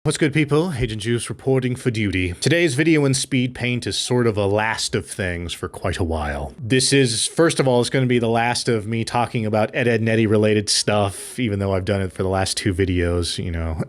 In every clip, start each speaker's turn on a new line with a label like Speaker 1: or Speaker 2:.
Speaker 1: What's good, people? Agent Juice reporting for duty. Today's video in speedpaint is sort of a last of things for quite a while. This is, first of all, it's going to be the last of me talking about Ed, Edd, and Eddy related stuff, even though I've done it for the last two videos, you know.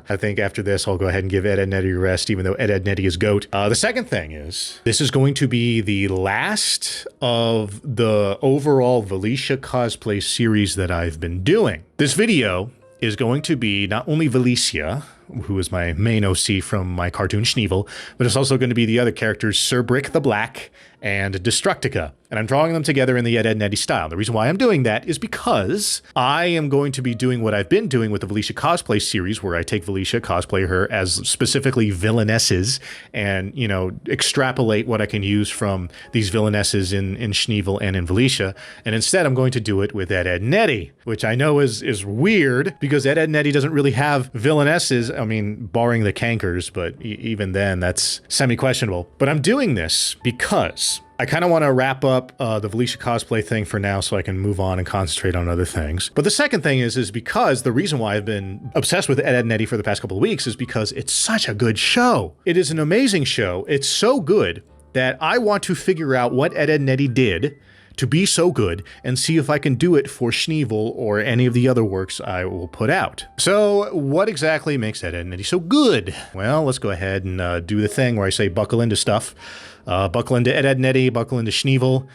Speaker 1: I think after this, I'll go ahead and give Ed, Edd, and Eddy a rest, even though Ed, Edd, and Eddy is GOAT. The second thing is, this is going to be the last of the overall Velicia Cosplay series that I've been doing. This video is going to be not only Velicia, who is my main OC from my cartoon Schneeevil, but it's also going to be the other characters, Sir Brick the Black and Destructica. And I'm drawing them together in the Ed, Edd, and Eddy style. The reason why I'm doing that is because I am going to be doing what I've been doing with the Velicia Cosplay series, where I take Velicia, cosplay her as specifically villainesses, and, you know, extrapolate what I can use from these villainesses in Schneeevil and in Velicia. And instead, I'm going to do it with Ed, Edd, and Eddy, which I know is weird, because Ed, Edd, and Eddy doesn't really have villainesses. I mean, barring the cankers, but even then, that's semi-questionable. But I'm doing this because I kind of want to wrap up the Velicia Cosplay thing for now so I can move on and concentrate on other things. But the second thing is because the reason why I've been obsessed with Ed, Edd, and Eddy for the past couple of weeks is because it's such a good show. It is an amazing show. It's so good that I want to figure out what Ed, Edd, and Eddy did to be so good and see if I can do it for Schneeevil or any of the other works I will put out. So what exactly makes Ed, Edd, and Eddy so good? Well, let's go ahead and do the thing where I say buckle into stuff. Buckle into Ed, Edd, and Eddy, buckle into Schneeevil.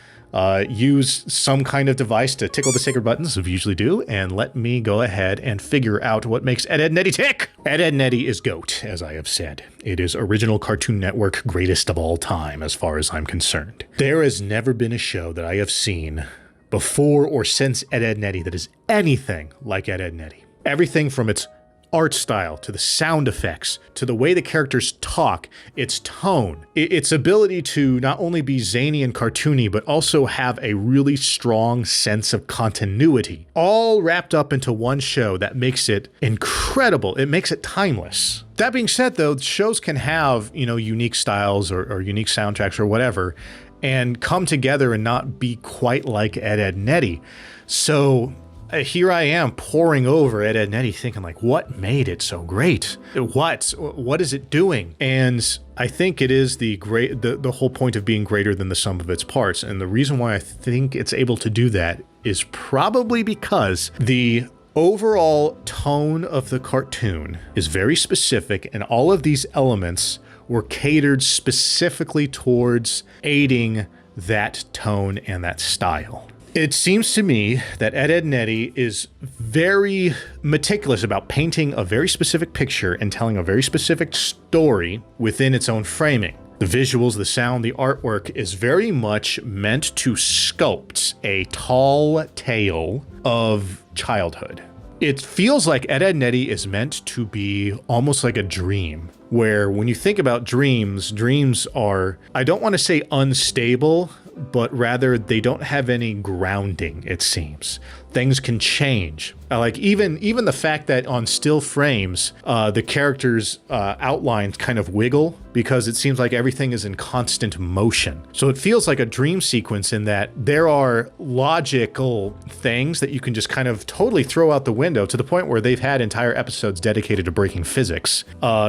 Speaker 1: Use some kind of device to tickle the sacred buttons, as we usually do, and let me go ahead and figure out what makes Ed, Edd, and Eddy tick! Ed, Edd, and Eddy is GOAT, as I have said. It is original Cartoon Network greatest of all time, as far as I'm concerned. There has never been a show that I have seen before or since Ed, Edd, and Eddy that is anything like Ed, Edd, and Eddy. Everything from its art style, to the sound effects, to the way the characters talk, its tone, its ability to not only be zany and cartoony, but also have a really strong sense of continuity, all wrapped up into one show that makes it incredible. It makes it timeless. That being said, though, shows can have, you know, unique styles or unique soundtracks or whatever, and come together and not be quite like Ed, Edd, and Eddy. So here I am poring over Ed, Edd, and Eddy thinking, like, what made it so great? What is it doing? And I think it is the whole point of being greater than the sum of its parts. And the reason why I think it's able to do that is probably because the overall tone of the cartoon is very specific, and all of these elements were catered specifically towards aiding that tone and that style. It seems to me that Ed, Edd, and Eddy is very meticulous about painting a very specific picture and telling a very specific story within its own framing. The visuals, the sound, the artwork is very much meant to sculpt a tall tale of childhood. It feels like Ed, Edd, and Eddy is meant to be almost like a dream, where when you think about dreams, dreams are, I don't want to say unstable, but rather they don't have any grounding, it seems. Things can change. Like even the fact that on still frames, the characters' outlines kind of wiggle because it seems like everything is in constant motion. So it feels like a dream sequence in that there are logical things that you can just kind of totally throw out the window, to the point where they've had entire episodes dedicated to breaking physics,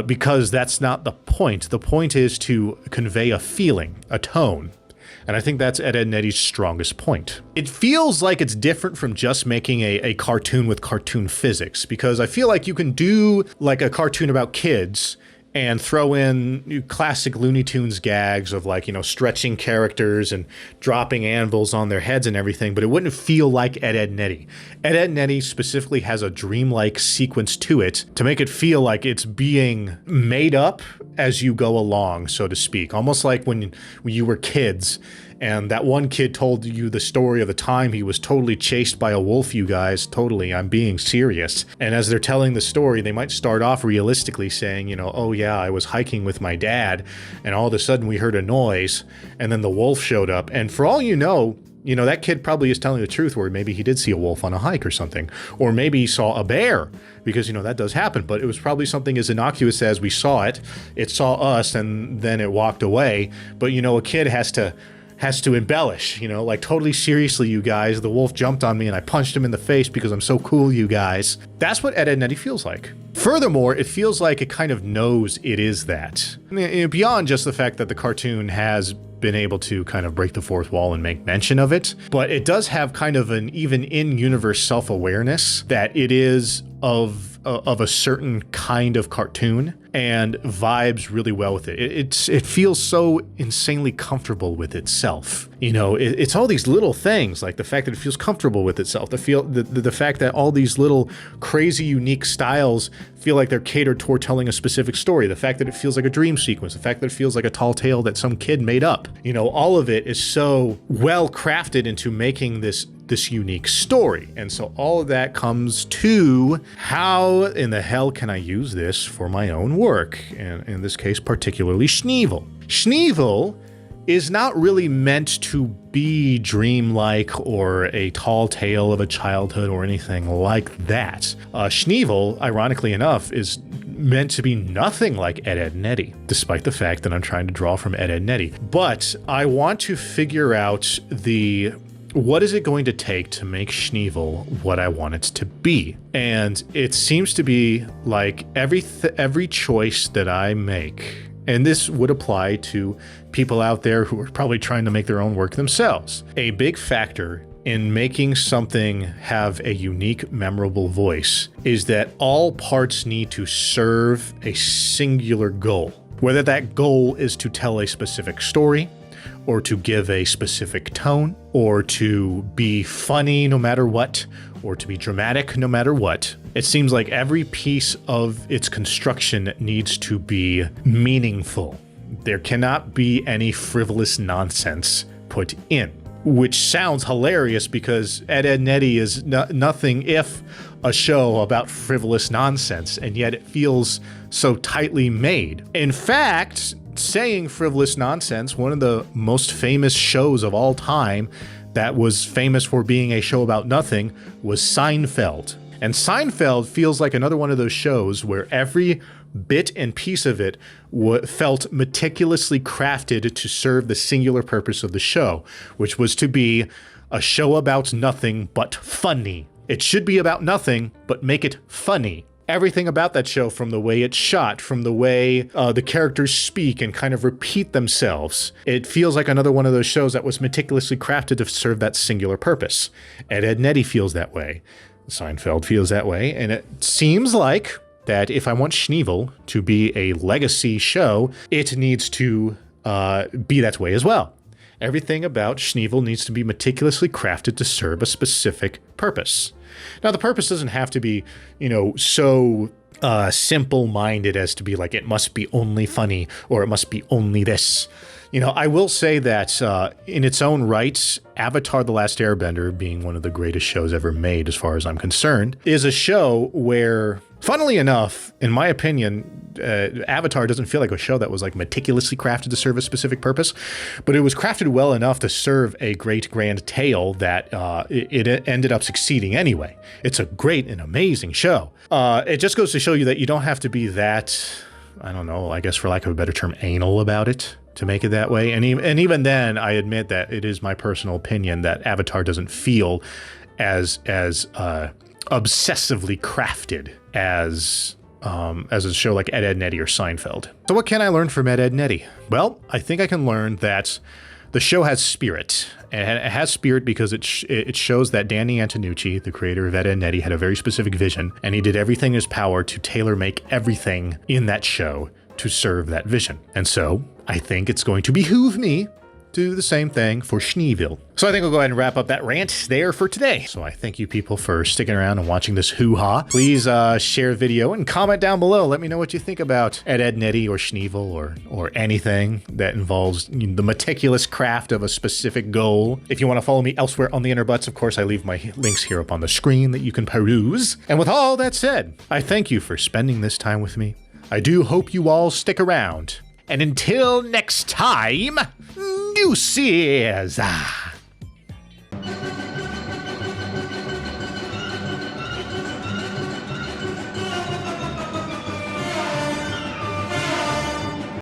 Speaker 1: because that's not the point. The point is to convey a feeling, a tone. And I think that's Ed, Edd, and Eddy's strongest point. It feels like it's different from just making a cartoon with cartoon physics, because I feel like you can do like a cartoon about kids and throw in classic Looney Tunes gags of, like, you know, stretching characters and dropping anvils on their heads and everything, but it wouldn't feel like Ed, Edd, and Eddy. Ed, Edd, and Eddy specifically has a dreamlike sequence to it to make it feel like it's being made up as you go along, so to speak. Almost like when you were kids and that one kid told you the story of the time he was totally chased by a wolf, you guys. Totally, I'm being serious. And as they're telling the story, they might start off realistically saying, you know, oh yeah, I was hiking with my dad, and all of a sudden we heard a noise, and then the wolf showed up. And for all you know, that kid probably is telling the truth, where maybe he did see a wolf on a hike or something. Or maybe he saw a bear, because, you know, that does happen. But it was probably something as innocuous as we saw it. It saw us, and then it walked away. But, you know, a kid has to has to embellish, you know, like totally seriously, you guys, the wolf jumped on me and I punched him in the face because I'm so cool, you guys. That's what Ed, Edd, and Eddy feels like. Furthermore, it feels like it kind of knows it is that. I mean, beyond just the fact that the cartoon has been able to kind of break the fourth wall and make mention of it, but it does have kind of an even in-universe self-awareness that it is of a certain kind of cartoon and vibes really well with it. It feels so insanely comfortable with itself. You know, it's all these little things, like the fact that it feels comfortable with itself, the fact that all these little crazy unique styles feel like they're catered toward telling a specific story, the fact that it feels like a dream sequence, the fact that it feels like a tall tale that some kid made up. You know, all of it is so well crafted into making this unique story. And so all of that comes to how in the hell can I use this for my own work? And in this case, particularly Schneeevil. Schneeevil is not really meant to be dreamlike or a tall tale of a childhood or anything like that. Schneeevil, ironically enough, is meant to be nothing like Ed, Edd, and Eddy, despite the fact that I'm trying to draw from Ed, Edd, and Eddy. But I want to figure out what is it going to take to make Schneeevil what I want it to be? And it seems to be like every choice that I make, and this would apply to people out there who are probably trying to make their own work themselves. A big factor in making something have a unique, memorable voice is that all parts need to serve a singular goal. Whether that goal is to tell a specific story, or to give a specific tone, or to be funny no matter what, or to be dramatic no matter what. It seems like every piece of its construction needs to be meaningful. There cannot be any frivolous nonsense put in, which sounds hilarious because Ed, Edd, and Eddy is nothing if a show about frivolous nonsense, and yet it feels so tightly made. In fact, saying frivolous nonsense, one of the most famous shows of all time that was famous for being a show about nothing was Seinfeld. And Seinfeld feels like another one of those shows where every bit and piece of it felt meticulously crafted to serve the singular purpose of the show, which was to be a show about nothing but funny. It should be about nothing, but make it funny. Everything about that show, from the way it's shot, from the way the characters speak and kind of repeat themselves, it feels like another one of those shows that was meticulously crafted to serve that singular purpose. Ed, Edd, and Eddy feels that way. Seinfeld feels that way, and it seems like that if I want Schneeevil to be a legacy show, it needs to be that way as well. Everything about Schneeevil needs to be meticulously crafted to serve a specific purpose. Now, the purpose doesn't have to be, you know, so simple-minded as to be like, it must be only funny or it must be only this. You know, I will say that in its own right, Avatar: The Last Airbender, being one of the greatest shows ever made as far as I'm concerned, is a show where, funnily enough, in my opinion, Avatar doesn't feel like a show that was like meticulously crafted to serve a specific purpose, but it was crafted well enough to serve a great grand tale that it ended up succeeding anyway. It's a great and amazing show. It just goes to show you that you don't have to be that, I don't know, I guess for lack of a better term, anal about it to make it that way. And even then, I admit that it is my personal opinion that Avatar doesn't feel as obsessively crafted as a show like Ed, Edd, and Eddy or Seinfeld. So what can I learn from Ed, Edd, and Eddy? Well, I think I can learn that the show has spirit. And it has spirit because it shows that Danny Antonucci, the creator of Ed, Edd, and Eddy, had a very specific vision, and he did everything in his power to tailor make everything in that show to serve that vision. And so I think it's going to behoove me do the same thing for Schneeevil. So I think we'll go ahead and wrap up that rant there for today. So I thank you people for sticking around and watching this hoo-ha. Please share the video and comment down below. Let me know what you think about Ed, Edd, and Eddy or Schneeevil or anything that involves the meticulous craft of a specific goal. If you want to follow me elsewhere on the interwebs, of course, I leave my links here up on the screen that you can peruse. And with all that said, I thank you for spending this time with me. I do hope you all stick around. And until next time, deuces.